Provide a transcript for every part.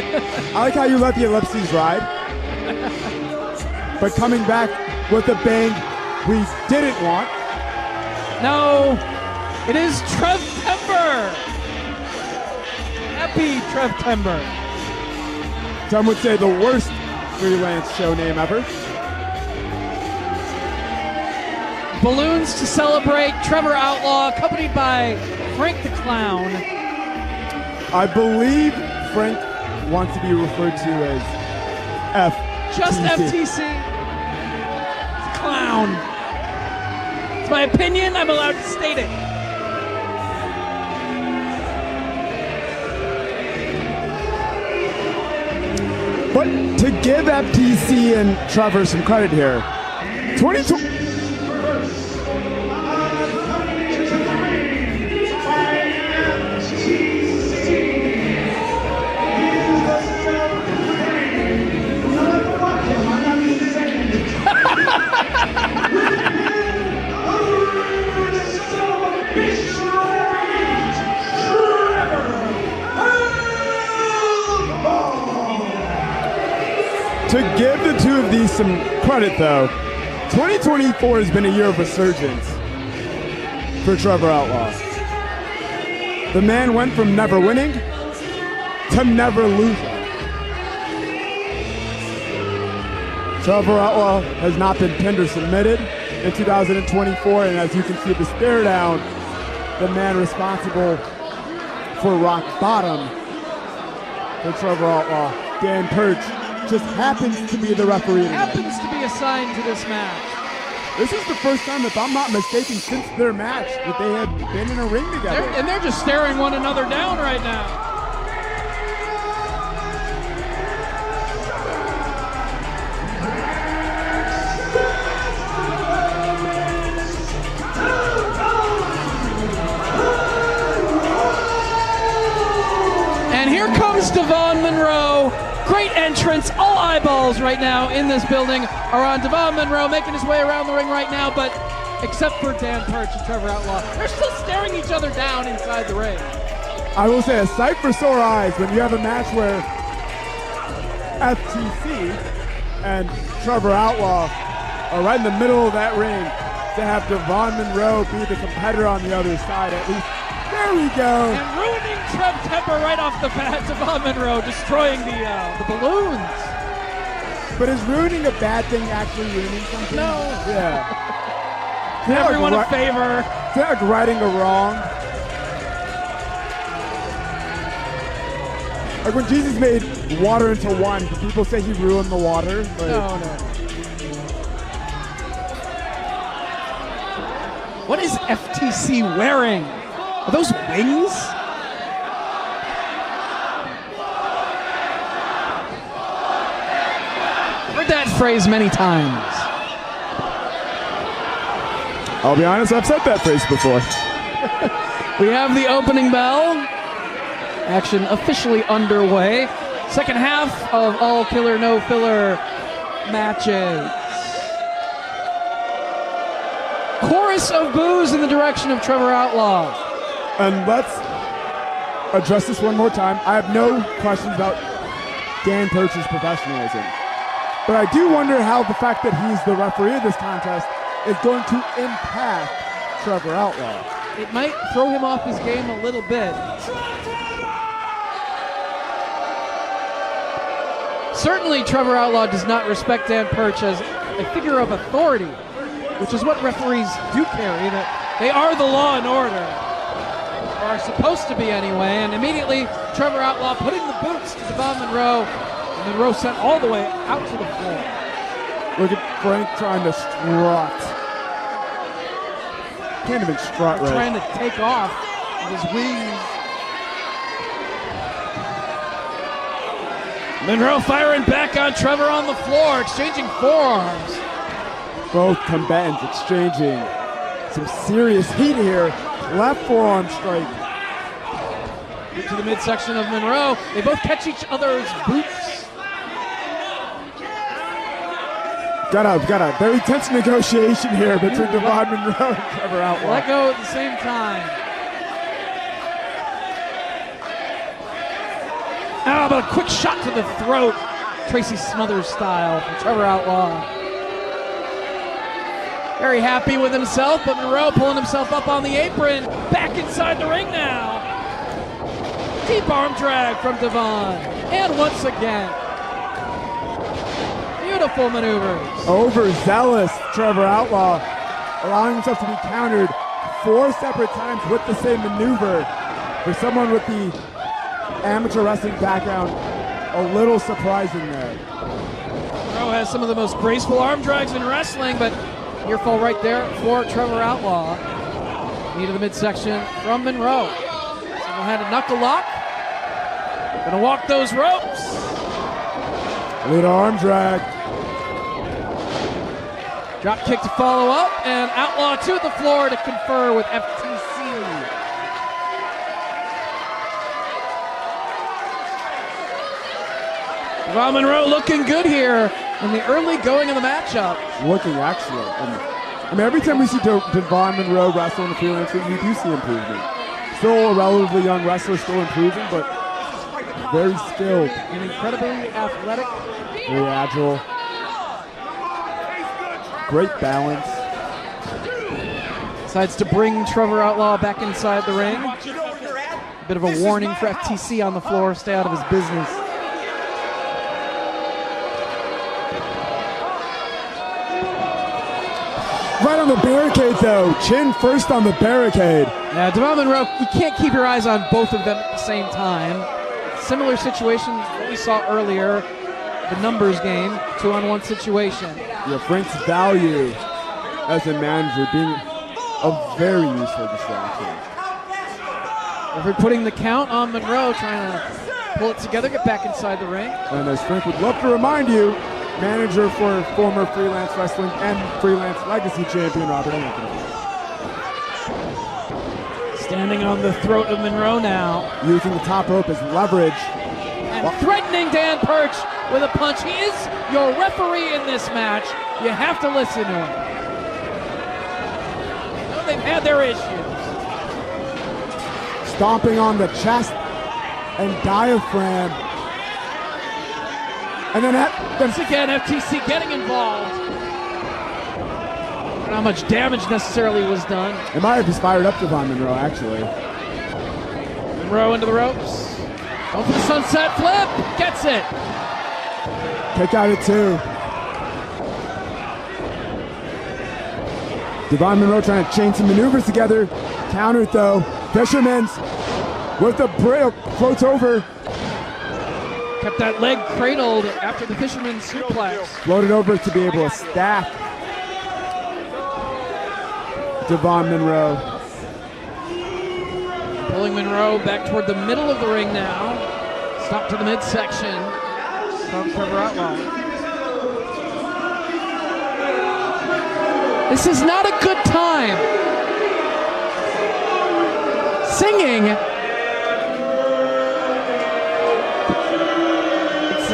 I like how you let the ellipses ride. But coming back with a bang we didn't want. No, it is Trev-tember. Happy Trev-tember. Some would say the worst Freelance show name ever. Balloons to celebrate Trevor Outlaw, accompanied by Frank the Clown. I believe Frank wants to be referred to as FTC. Just FTC. Clown. It's my opinion. I'm allowed to state it. But to give FTC and Trevor some credit here, 2020. To give the two of these some credit, though, 2024 has been a year of resurgence for Trevor Outlaw. The man went from never winning to never losing. Trevor Outlaw has not been tender submitted in 2024, and as you can see the stare down, the man responsible for rock bottom for Trevor Outlaw, Dan Perch, just happens to be the referee. Happens to be assigned to this match. This is the first time, if I'm not mistaken, since their match that they had been in a ring together. And they're just staring one another down right now. And here comes Devon Monroe. Great entrance. All eyeballs right now in this building are on Devon Monroe, making his way around the ring right now, but except for Dan Perch and Trevor Outlaw, they're still staring each other down inside the ring. I will say, a sight for sore eyes when you have a match where FTC and Trevor Outlaw are right in the middle of that ring, to have Devon Monroe be the competitor on the other side at least. There we go. And ruining Trev-tember right off the bat, Devon Monroe destroying the balloons. But is ruining a bad thing actually ruining something? No. Yeah. Everyone a favor. Is that like righting a wrong? Like when Jesus made water into wine, do people say he ruined the water? Like, No. What is FTC wearing? Are those wings? Heard that phrase many times. I'll be honest, I've said that phrase before. We have the opening bell. Action officially underway. Second half of all killer, no filler matches. Chorus of boos in the direction of Trevor Outlaw. And let's address this one more time. I have no questions about Dan Perch's professionalism. But I do wonder how the fact that he's the referee of this contest is going to impact Trevor Outlaw. It might throw him off his game a little bit. Certainly Trevor Outlaw does not respect Dan Perch as a figure of authority, which is what referees do carry, that they are the law and order. Or are supposed to be anyway, and immediately Trevor Outlaw putting the boots to Devon Monroe, and Monroe sent all the way out to the floor. Look at Frank trying to strut. Can't even strut right. Trying to take off with his wings. Monroe firing back on Trevor on the floor, exchanging forearms. Both combatants exchanging some serious heat here. Left forearm strike. Get to the midsection of Monroe. They both catch each other's boots. Got a very tense negotiation here between Devon Monroe and Trevor Outlaw. Let go at the same time. but a quick shot to the throat. Tracy Smothers style from Trevor Outlaw. Very happy with himself, but Monroe pulling himself up on the apron. Back inside the ring now. Deep arm drag from Devon. And once again, beautiful maneuvers. Overzealous Trevor Outlaw, allowing himself to be countered 4 separate times with the same maneuver. For someone with the amateur wrestling background, a little surprising there. Monroe has some of the most graceful arm drags in wrestling, but near fall right there for Trevor Outlaw. Knee to the midsection from Monroe. Single-handed knuckle lock. Gonna walk those ropes. Lead arm drag. Drop kick to follow up, and Outlaw to the floor to confer with FTC. Devon Monroe looking good here in the early going of the matchup. Looking excellent. I mean, every time we see Devon Monroe wrestle in the freelance ring, we do see improvement. Still a relatively young wrestler, still improving, but very skilled. And incredibly athletic. Very agile. Great balance. Decides to bring Trevor Outlaw back inside the ring. A bit of a warning for FTC on the floor. Stay out of his business. Right on the barricade, though. Chin first on the barricade. Yeah, Devon Monroe, you can't keep your eyes on both of them at the same time. Similar situation that we saw earlier, the numbers game, 2-on-1 situation. Yeah, Frank's value as a manager being a very useful distraction. If we're putting the count on Monroe, trying to pull it together, get back inside the ring. And as Frank would love to remind you, manager for former Freelance Wrestling and Freelance Legacy champion Robert Anthony. Standing on the throat of Monroe now. Using the top rope as leverage. And threatening Dan Perch with a punch. He is your referee in this match. You have to listen to him. I know they've had their issues. Stomping on the chest and diaphragm. And then once again, FTC getting involved. Not how much damage necessarily was done. It might have just fired up Devon Monroe, actually. Monroe into the ropes. Going for the sunset flip. Gets it. Kick out at 2. Devon Monroe trying to chain some maneuvers together. Countered though. Fisherman's with the braille. Floats over. Kept that leg cradled after the fisherman's suplex. Floated over to be able to stack Devon Monroe. Pulling Monroe back toward the middle of the ring now. Stop to the midsection from Trevor Outlaw. This is not a good time. Singing.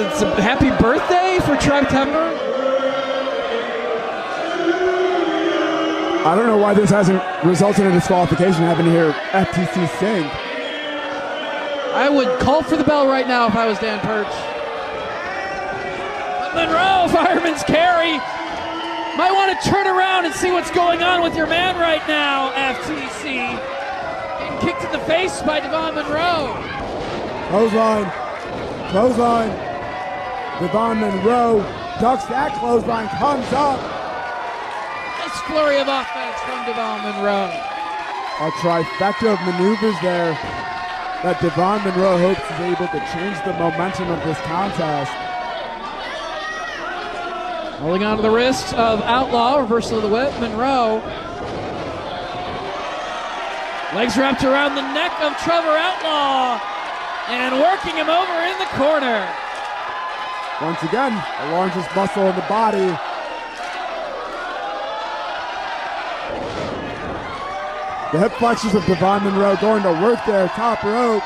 It's a happy birthday for Trevor. I don't know why this hasn't resulted in a disqualification having to hear FTC sing. I would call for the bell right now if I was Dan Perch. But Monroe, fireman's carry. Might want to turn around and see what's going on with your man right now, FTC. Getting kicked in the face by Devon Monroe. Clothesline. Clothesline. Devon Monroe ducks that clothesline, comes up. Nice flurry of offense from Devon Monroe. A trifecta of maneuvers there that Devon Monroe hopes is able to change the momentum of this contest. Holding on to the wrist of Outlaw, reversal of the whip, Monroe. Legs wrapped around the neck of Trevor Outlaw and working him over in the corner. Once again, the largest muscle in the body. The hip flexors of Devon Monroe going to work there, top rope.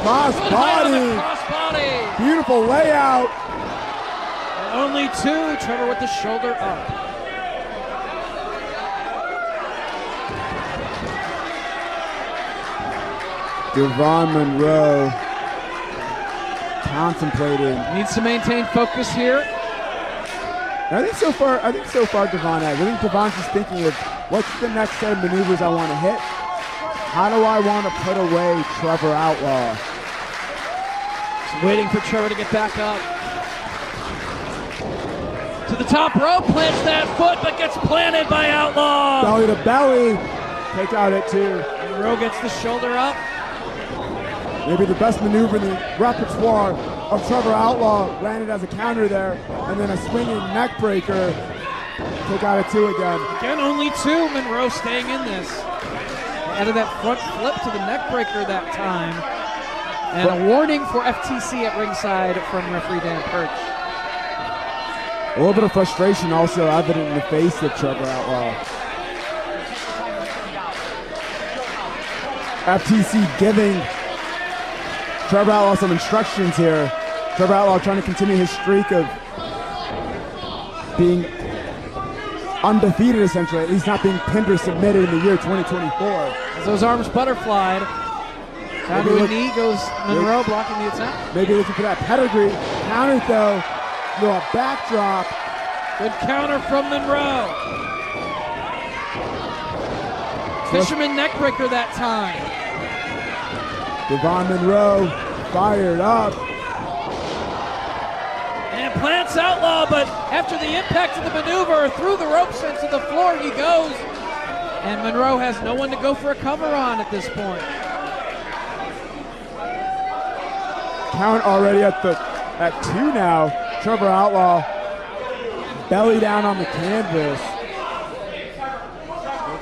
Cross body. Beautiful layout. And only 2, Trevor with the shoulder up. Devon Monroe contemplating. Needs to maintain focus here. I think so far Devon has. I think Devon's just thinking of what's the next set of maneuvers I want to hit. How do I want to put away Trevor Outlaw? Just waiting for Trevor to get back up. To the top rope, plants that foot, but gets planted by Outlaw. Belly to belly. Take out at 2. Monroe gets the shoulder up. Maybe the best maneuver in the repertoire of Trevor Outlaw, landed as a counter there, and then a swinging neck breaker. Take out at 2 again. Again, only 2. Monroe staying in this. Added that front flip to the neck breaker that time. And a warning for FTC at ringside from referee Dan Perch. A little bit of frustration also evident in the face of Trevor Outlaw. FTC giving Trevor Outlaw some instructions here. Trevor Outlaw trying to continue his streak of being undefeated, essentially. He's not being pinned or submitted in the year 2024. As those arms butterflied, down to a knee goes Monroe, blocking the attack. Maybe looking for that pedigree. Counter though, a backdrop. Good counter from Monroe. Fisherman neck breaker that time. Devon Monroe fired up. And plants Outlaw, but after the impact of the maneuver, through the ropes into the floor he goes. And Monroe has no one to go for a cover on at this point. Count already at 2 now. Trevor Outlaw belly down on the canvas.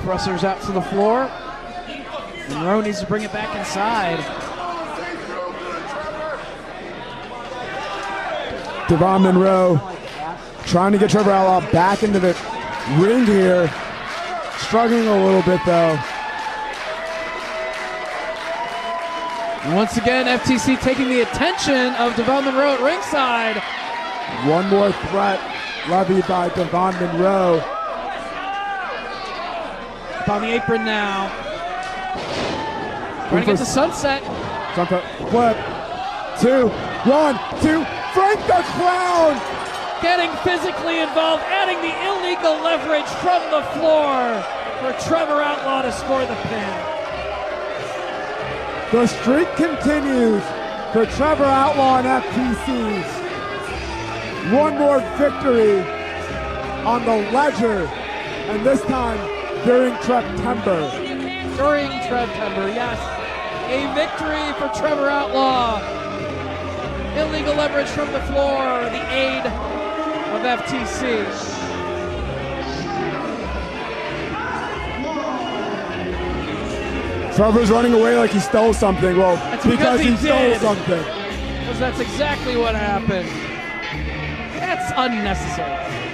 Thrusters out to the floor. Monroe needs to bring it back inside. Devon Monroe trying to get Trevor Outlaw back into the ring here. Struggling a little bit though. And once again, FTC taking the attention of Devon Monroe at ringside. One more threat levied by Devon Monroe. Up on the apron now. Trying to get to sunset. Sunset flip. 2, 1, 2. Frank the Clown! Getting physically involved, adding the illegal leverage from the floor for Trevor Outlaw to score the pin. The streak continues for Trevor Outlaw and FTC. One more victory on the ledger, and this time during Trevtember. During Trevtember, yes. A victory for Trevor Outlaw. Illegal leverage from the floor, the aid of FTC. Trevor's running away like he stole something. Well, that's because he did. stole something. Because that's exactly what happened. That's unnecessary.